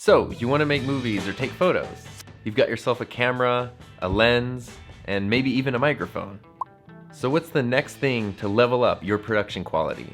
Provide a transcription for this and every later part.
So, you want to make movies or take photos. You've got yourself a camera, a lens, and maybe even a microphone. So what's the next thing to level up your production quality?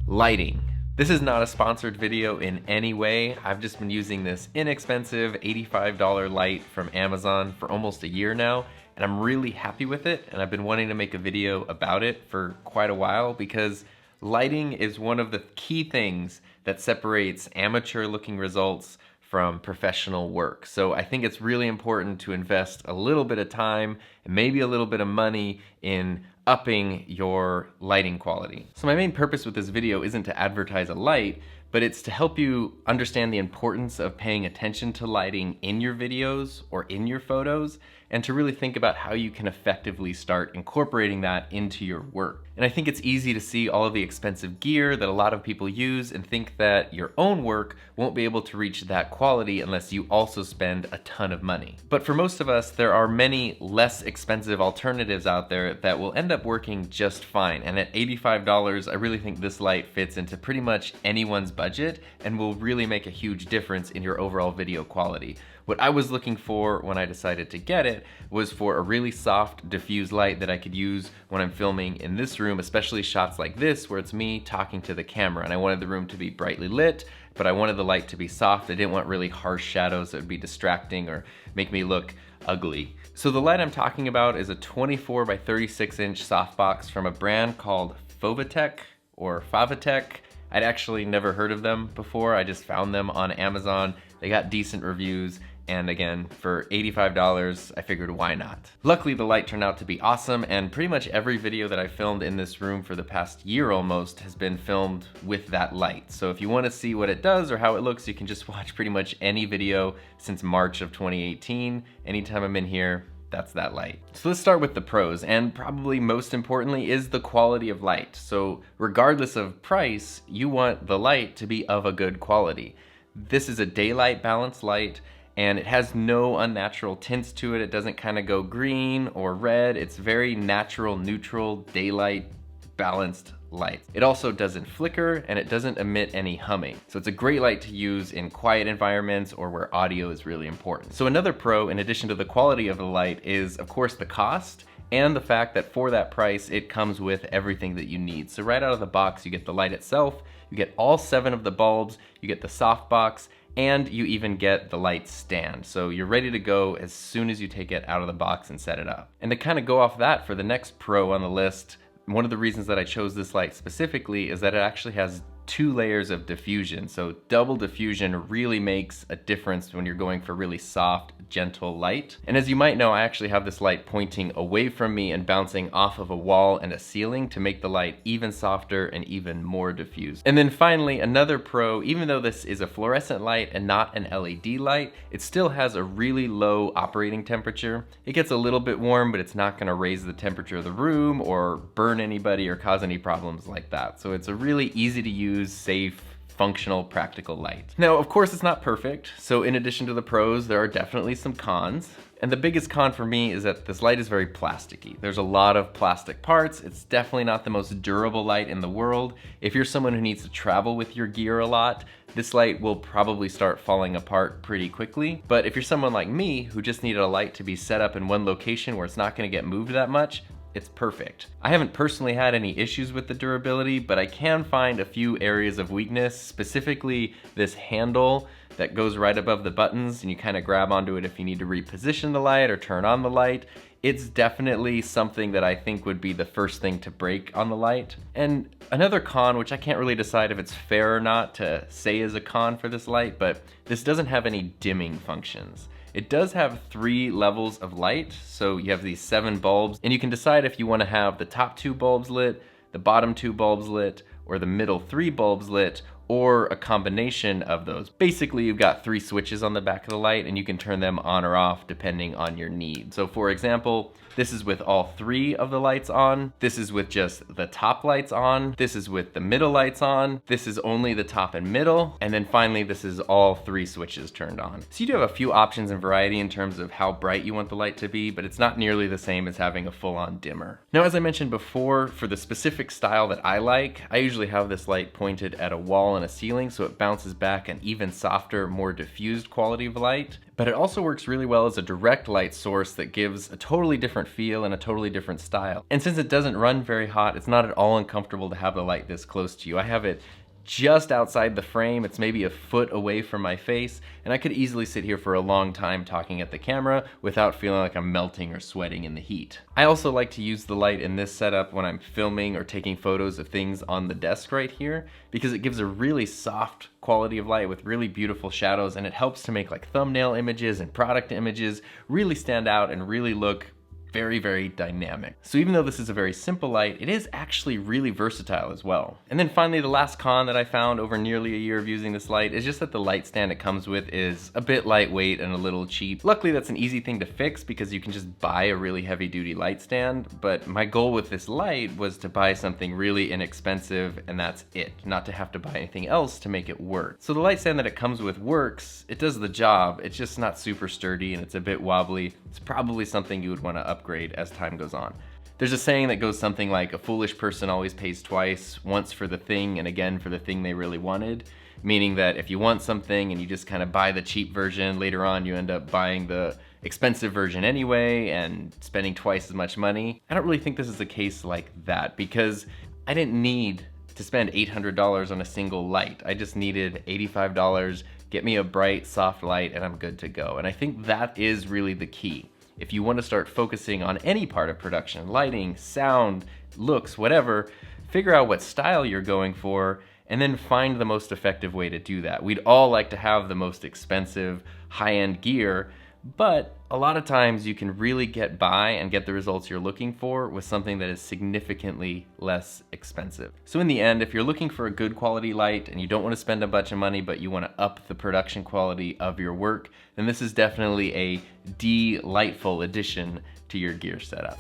Lighting. This is not a sponsored video in any way. I've just been using this inexpensive $85 light from Amazon for almost a year now, and I'm really happy with it, and I've been wanting to make a video about it for quite a while because lighting is one of the key things that separates amateur looking results from professional work. So I think it's really important to invest a little bit of time and maybe a little bit of money in upping your lighting quality. So my main purpose with this video isn't to advertise a light, but it's to help you understand the importance of paying attention to lighting in your videos or in your photos, and to really think about how you can effectively start incorporating that into your work. And I think it's easy to see all of the expensive gear that a lot of people use and think that your own work won't be able to reach that quality unless you also spend a ton of money. But for most of us, there are many less expensive alternatives out there that will end up working just fine. And at $85, I really think this light fits into pretty much anyone's budget and will really make a huge difference in your overall video quality. What I was looking for when I decided to get it was for a really soft diffused light that I could use when I'm filming in this room, especially shots like this where it's me talking to the camera, and I wanted the room to be brightly lit, but I wanted the light to be soft. I didn't want really harsh shadows that would be distracting or make me look ugly. So the light I'm talking about is a 24 by 36 inch softbox from a brand called Fovitec or Fovitec. I'd actually never heard of them before. I just found them on Amazon. They got decent reviews. And again, for $85, I figured why not? Luckily, the light turned out to be awesome, and pretty much every video that I filmed in this room for the past year almost has been filmed with that light. So if you want to see what it does or how it looks, you can just watch pretty much any video since March of 2018. Anytime I'm in here, that's that light. So let's start with the pros, and probably most importantly is the quality of light. So regardless of price, you want the light to be of a good quality. This is a daylight balanced light, and it has no unnatural tints to it. It doesn't kind of go green or red. It's very natural, neutral, daylight, balanced light. It also doesn't flicker, and it doesn't emit any humming. So it's a great light to use in quiet environments or where audio is really important. So another pro, in addition to the quality of the light, is of course the cost, and the fact that for that price, it comes with everything that you need. So right out of the box, you get the light itself, you get all 7 of the bulbs, you get the softbox, and you even get the light stand. So you're ready to go as soon as you take it out of the box and set it up. And to kind of go off that for the next pro on the list, one of the reasons that I chose this light specifically is that it actually has 2 layers of diffusion. So double diffusion really makes a difference when you're going for really soft, gentle light. And as you might know, I actually have this light pointing away from me and bouncing off of a wall and a ceiling to make the light even softer and even more diffused. And then finally, another pro, even though this is a fluorescent light and not an LED light, it still has a really low operating temperature. It gets a little bit warm, but it's not gonna raise the temperature of the room or burn anybody or cause any problems like that. So it's a really easy to use, safe, functional, practical light. Now, of course, it's not perfect. So in addition to the pros, there are definitely some cons. And the biggest con for me is that this light is very plasticky. There's a lot of plastic parts. It's definitely not the most durable light in the world. If you're someone who needs to travel with your gear a lot, this light will probably start falling apart pretty quickly. But if you're someone like me who just needed a light to be set up in one location where it's not gonna get moved that much, it's perfect. I haven't personally had any issues with the durability, but I can find a few areas of weakness, specifically this handle that goes right above the buttons, and you kind of grab onto it if you need to reposition the light or turn on the light. It's definitely something that I think would be the first thing to break on the light. And another con, which I can't really decide if it's fair or not to say is a con for this light, but this doesn't have any dimming functions. It does have 3 levels of light, so you have these 7 bulbs, and you can decide if you want to have the top 2 bulbs lit, the bottom 2 bulbs lit, or the middle 3 bulbs lit, or a combination of those. Basically, you've got 3 switches on the back of the light, and you can turn them on or off depending on your need. So for example, this is with all 3 of the lights on. This is with just the top lights on. This is with the middle lights on. This is only the top and middle. And then finally, this is all 3 switches turned on. So you do have a few options and variety in terms of how bright you want the light to be, but it's not nearly the same as having a full-on dimmer. Now, as I mentioned before, for the specific style that I like, I usually have this light pointed at a wall wall and a ceiling, so it bounces back an even softer, more diffused quality of light. But it also works really well as a direct light source that gives a totally different feel and a totally different style. And since it doesn't run very hot, it's not at all uncomfortable to have the light this close to you. I have it just outside the frame. It's maybe a foot away from my face, and I could easily sit here for a long time talking at the camera without feeling like I'm melting or sweating in the heat. I also like to use the light in this setup when I'm filming or taking photos of things on the desk right here, because it gives a really soft quality of light with really beautiful shadows, and it helps to make like thumbnail images and product images really stand out and really look very, very dynamic. So even though this is a very simple light, it is actually really versatile as well. And then finally, the last con that I found over nearly a year of using this light is just that the light stand it comes with is a bit lightweight and a little cheap. Luckily, that's an easy thing to fix because you can just buy a really heavy duty light stand. But my goal with this light was to buy something really inexpensive, and that's it, not to have to buy anything else to make it work. So the light stand that it comes with works, it does the job, it's just not super sturdy and it's a bit wobbly. It's probably something you would want to upgrade as time goes on. There's a saying that goes something like, a foolish person always pays twice, once for the thing and again for the thing they really wanted. Meaning that if you want something and you just kind of buy the cheap version, later on you end up buying the expensive version anyway and spending twice as much money. I don't really think this is a case like that, because I didn't need to spend $800 on a single light. I just needed $85, get me a bright, soft light, and I'm good to go. And I think that is really the key. If you want to start focusing on any part of production, lighting, sound, looks, whatever, figure out what style you're going for and then find the most effective way to do that. We'd all like to have the most expensive, high-end gear, but a lot of times you can really get by and get the results you're looking for with something that is significantly less expensive. So in the end, if you're looking for a good quality light and you don't want to spend a bunch of money but you want to up the production quality of your work, then this is definitely a delightful addition to your gear setup.